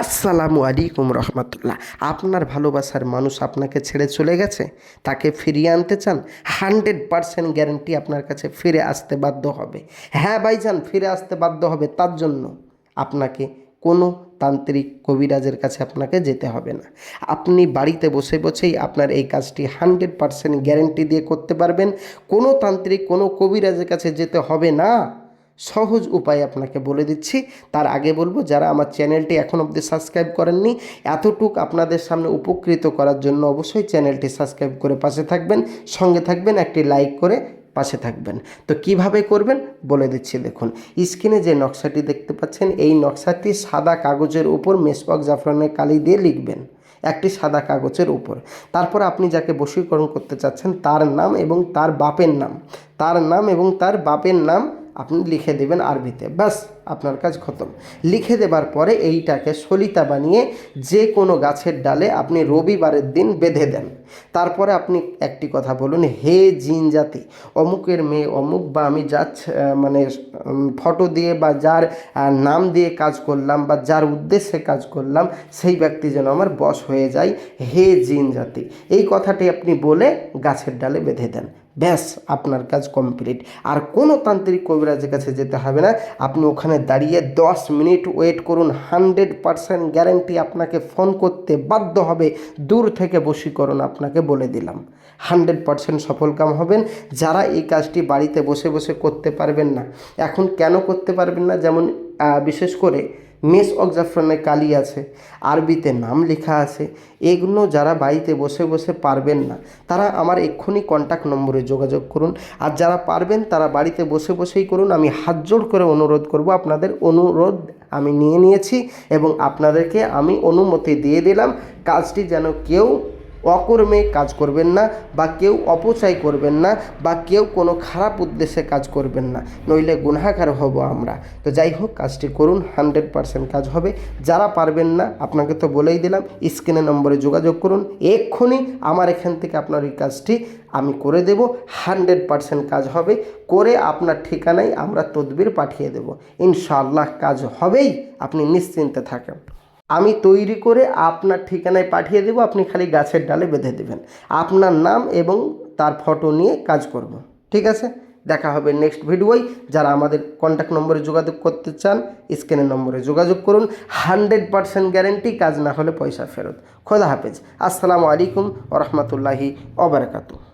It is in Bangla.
আসসালামু আলাইকুম রহমতুল্লাহ। আপনার ভালোবাসার মানুষ আপনাকে ছেড়ে চলে গেছে, তাকে ফিরিয়ে আনতে চান? 100% গ্যারেন্টি আপনার কাছে ফিরে আসতে বাধ্য হবে। হ্যাঁ ভাইজান, ফিরে আসতে বাধ্য হবে। তার জন্য আপনাকে কোনো তান্ত্রিক কবিরাজের কাছে আপনাকে যেতে হবে না। আপনি বাড়িতে বসে বসেই আপনার এই কাজটি 100% গ্যারেন্টি দিয়ে করতে পারবেন। কোনো তান্ত্রিক, কোনো কবিরাজের কাছে যেতে হবে না। সহজ উপায় আপনাকে বলে দিচ্ছি। তার আগে বলবো, যারা আমার চ্যানেলটি এখন অবধি সাবস্ক্রাইব করেননি, এতটুক আপনাদের সামনে উপকৃত করার জন্য অবশ্যই চ্যানেলটি সাবস্ক্রাইব করে পাশে থাকবেন, সঙ্গে থাকবেন, একটি লাইক করে পাশে থাকবেন। তো কিভাবে করবেন বলে দিচ্ছি। দেখুন, স্ক্রিনে যে নকশাটি দেখতে পাচ্ছেন, এই নকশাটি সাদা কাগজের উপর মেসওয়াক জাফরানের কালি দিয়ে লিখবেন, একটি সাদা কাগজের উপর। তারপর আপনি যাকে বশীকরণ করতে চাচ্ছেন তার নাম এবং তার বাপের নাম, তার বাপের নাম আপনি লিখে দেবেন আরবিতে। ব্যাস, আপনার কাজ খতম। লিখে দেবার পরে এইটাকে সলিতা বানিয়ে যে কোনো গাছের ডালে আপনি রবিবারের দিন বেঁধে দেন। তারপরে আপনি একটি কথা বলুন, হে জিন জাতি, অমুকের মেয়ে অমুক, বা আমি যার ফটো দিয়ে বা যার নাম দিয়ে কাজ করলাম বা যার উদ্দেশ্যে কাজ করলাম, সেই ব্যক্তি যেন আমার বশ হয়ে যায়, হে জিন জাতি। এই কথাটি আপনি বলে গাছের ডালে বেঁধে দেন। ব্যাস, আপনার কাজ কমপ্লিট। আর কোনো তান্ত্রিক কবিরাজের কাছে যেতে হবে না। আপনি ওখানে দাঁড়িয়ে 10 মিনিট ওয়েট করুন। 100% গ্যারেন্টি আপনাকে ফোন করতে বাধ্য হবে। দূর থেকে বশীকরণ আপনাকে বলে দিলাম, 100% সফলকাম হবেন। যারা এই কাজটি বাড়িতে বসে বসে করতে পারবেন না, এখন কেন করতে পারবেন না, যেমন বিশেষ করে মেসওয়াক জাফরানের কালি আছে, আরবিতে নাম লেখা আছে, এগুলো যারা বাড়িতে বসে বসে পারবেন না, তারা আমার এক্ষুনি কন্ট্যাক্ট নম্বরে যোগাযোগ করুন। আর যারা পারবেন তারা বাড়িতে বসে বসেই করুন। আমি হাত জোড় করে অনুরোধ করব, আপনাদের অনুরোধ আমি নিয়ে নিয়েছি এবং আপনাদেরকে আমি অনুমতি দিয়ে দিলাম। কাজটি যেন কেউ অকর্মে কাজ করবেন না, বা কেউ অপচয় করবেন না, বা কেউ কোনো খারাপ উদ্দেশ্যে কাজ করবেন না, নইলে গুনাহগার হব আমরা। তো যাই হোক, কাজটি করুন, 100% কাজ হবে। যারা পারবেন না, আপনাকে তো বলেই দিলাম, স্ক্রিনে নম্বরে যোগাযোগ করুন। এক্ষুনি আমার এখান থেকে আপনার এই কাজটি আমি করে দেব। 100% কাজ হবে। করে আপনার ঠিকানায় আমরা তদবির পাঠিয়ে দেব। ইনশাআল্লাহ কাজ হবেই, আপনি নিশ্চিন্তে থাকেন। আমি তৈরি করে আপনার ঠিকানায় পাঠিয়ে দেব, আপনি খালি গাছের ডালে বেঁধে দেবেন। আপনার নাম এবং তার ফটো নিয়ে কাজ করব। ঠিক আছে, দেখা হবে নেক্সট ভিডিওয়। যারা আমাদের কন্ট্যাক্ট নম্বরে যোগাযোগ করতে চান, স্ক্রিনের নম্বরে যোগাযোগ করুন। 100% গ্যারেন্টি, কাজ না হলে পয়সা ফেরত। খোদা হাফেজ। আসসালামু আলাইকুম ওয়া রাহমাতুল্লাহি ওয়া বারাকাতুহু।